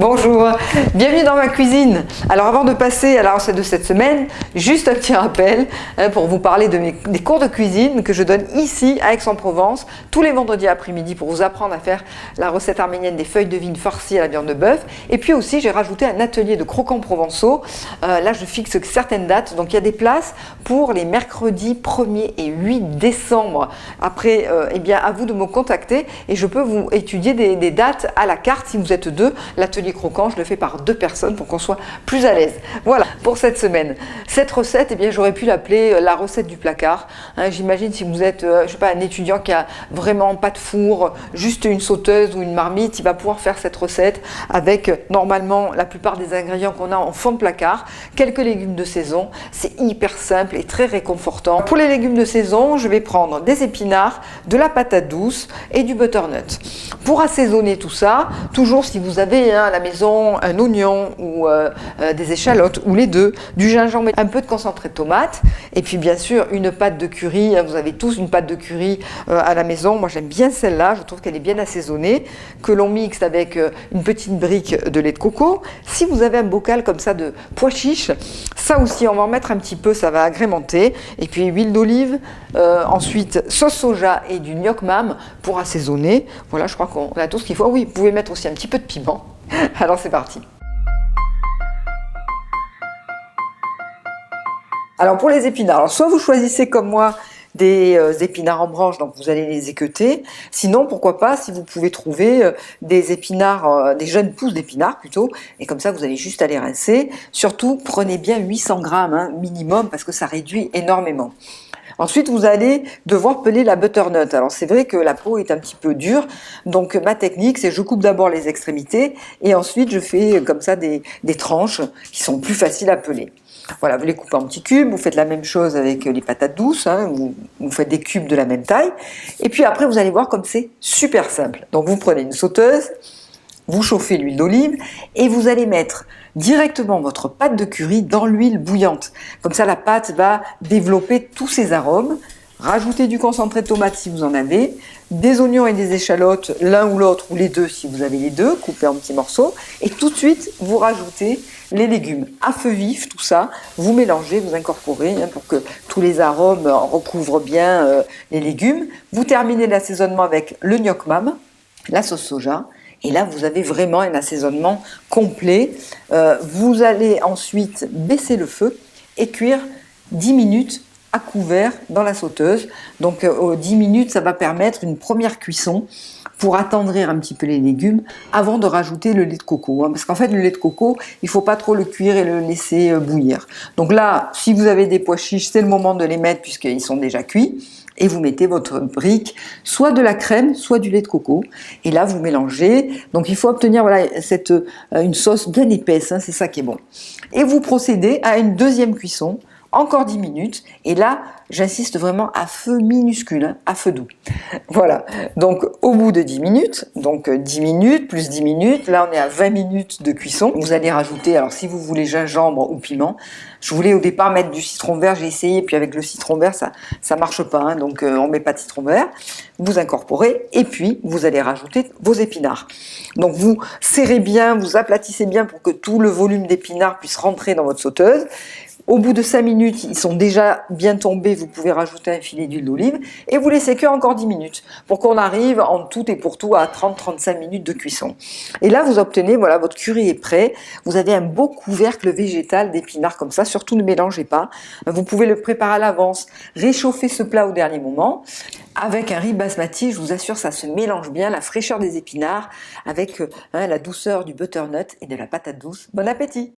Bonjour, bienvenue dans ma cuisine. Alors avant de passer à la recette de cette semaine, juste un petit rappel pour vous parler des cours de cuisine que je donne ici à Aix-en-Provence tous les vendredis après-midi pour vous apprendre à faire la recette arménienne des feuilles de vigne farcies à la viande de bœuf. Et puis aussi j'ai rajouté un atelier de croquants provençaux. Là je fixe certaines dates, donc il y a des places pour les mercredis 1er et 8 décembre. Après, eh bien à vous de me contacter et je peux vous étudier des dates à la carte si vous êtes deux. L'atelier croquant, je le fais par 2 personnes pour qu'on soit plus à l'aise. Voilà pour cette semaine. Cette recette, eh bien, j'aurais pu l'appeler la recette du placard. J'imagine si vous êtes, je sais pas, un étudiant qui a vraiment pas de four, juste une sauteuse ou une marmite, il va pouvoir faire cette recette avec normalement la plupart des ingrédients qu'on a en fond de placard, quelques légumes de saison. C'est hyper simple et très réconfortant. Pour les légumes de saison, je vais prendre des épinards, de la patate douce et du butternut. Pour assaisonner tout ça, toujours si vous avez à la maison un oignon ou des échalotes ou les deux, du gingembre, un peu de concentré de tomate et puis bien sûr une pâte de curry. Vous avez tous une pâte de curry à la maison. Moi j'aime bien celle-là, je trouve qu'elle est bien assaisonnée, que l'on mixe avec une petite brique de lait de coco. Si vous avez un bocal comme ça de pois chiches, ça aussi on va en mettre un petit peu, ça va agrémenter. Et puis huile d'olive, ensuite sauce soja et du gnoc mam pour assaisonner. Voilà, je crois qu'on a tout ce qu'il faut. Ah oui, vous pouvez mettre aussi un petit peu de piment. Alors c'est parti. Alors pour les épinards, alors soit vous choisissez comme moi des épinards en branche, donc vous allez les équeuter. Sinon, pourquoi pas, si vous pouvez trouver des épinards, des jeunes pousses d'épinards plutôt, et comme ça vous allez juste aller rincer. Surtout, prenez bien 800 grammes minimum parce que ça réduit énormément. Ensuite, vous allez devoir peler la butternut. Alors, c'est vrai que la peau est un petit peu dure. Donc, ma technique, c'est je coupe d'abord les extrémités et ensuite, je fais comme ça des tranches qui sont plus faciles à peler. Voilà, vous les coupez en petits cubes. Vous faites la même chose avec les patates douces. Vous faites des cubes de la même taille. Et puis après, vous allez voir comme c'est super simple. Donc, vous prenez une sauteuse, vous chauffez l'huile d'olive et vous allez mettre directement votre pâte de curry dans l'huile bouillante. Comme ça, la pâte va développer tous ses arômes. Rajoutez du concentré de tomate si vous en avez, des oignons et des échalotes, l'un ou l'autre, ou les deux si vous avez les deux, coupés en petits morceaux. Et tout de suite, vous rajoutez les légumes à feu vif, tout ça. Vous mélangez, vous incorporez pour que tous les arômes recouvrent bien les légumes. Vous terminez l'assaisonnement avec le gnoc mam, la sauce soja. Et là, vous avez vraiment un assaisonnement complet. Vous allez ensuite baisser le feu et cuire 10 minutes à couvert dans la sauteuse. Donc, 10 minutes, ça va permettre une première cuisson pour attendrir un petit peu les légumes avant de rajouter le lait de coco. Parce qu'en fait, le lait de coco, il ne faut pas trop le cuire et le laisser bouillir. Donc là, si vous avez des pois chiches, c'est le moment de les mettre puisqu'ils sont déjà cuits. Et vous mettez votre brique, soit de la crème, soit du lait de coco. Et là, vous mélangez. Donc, il faut obtenir une sauce bien épaisse, c'est ça qui est bon. Et vous procédez à une deuxième cuisson, encore 10 minutes. Et là, j'insiste vraiment à feu minuscule, à feu doux. Voilà. Donc, au bout de 10 minutes, donc 10 minutes plus 10 minutes, là, on est à 20 minutes de cuisson. Vous allez rajouter, alors si vous voulez gingembre ou piment, je voulais au départ mettre du citron vert, j'ai essayé, puis avec le citron vert, ça marche pas, donc on met pas de citron vert. Vous incorporez, et puis vous allez rajouter vos épinards. Donc vous serrez bien, vous aplatissez bien pour que tout le volume d'épinards puisse rentrer dans votre sauteuse. Au bout de 5 minutes, ils sont déjà bien tombés, vous pouvez rajouter un filet d'huile d'olive et vous laissez cuire encore 10 minutes pour qu'on arrive en tout et pour tout à 30-35 minutes de cuisson. Et là, vous obtenez, voilà, votre curry est prêt. Vous avez un beau couvercle végétal d'épinards comme ça, surtout ne mélangez pas. Vous pouvez le préparer à l'avance, réchauffer ce plat au dernier moment. Avec un riz basmati, je vous assure, ça se mélange bien, la fraîcheur des épinards avec la douceur du butternut et de la patate douce. Bon appétit!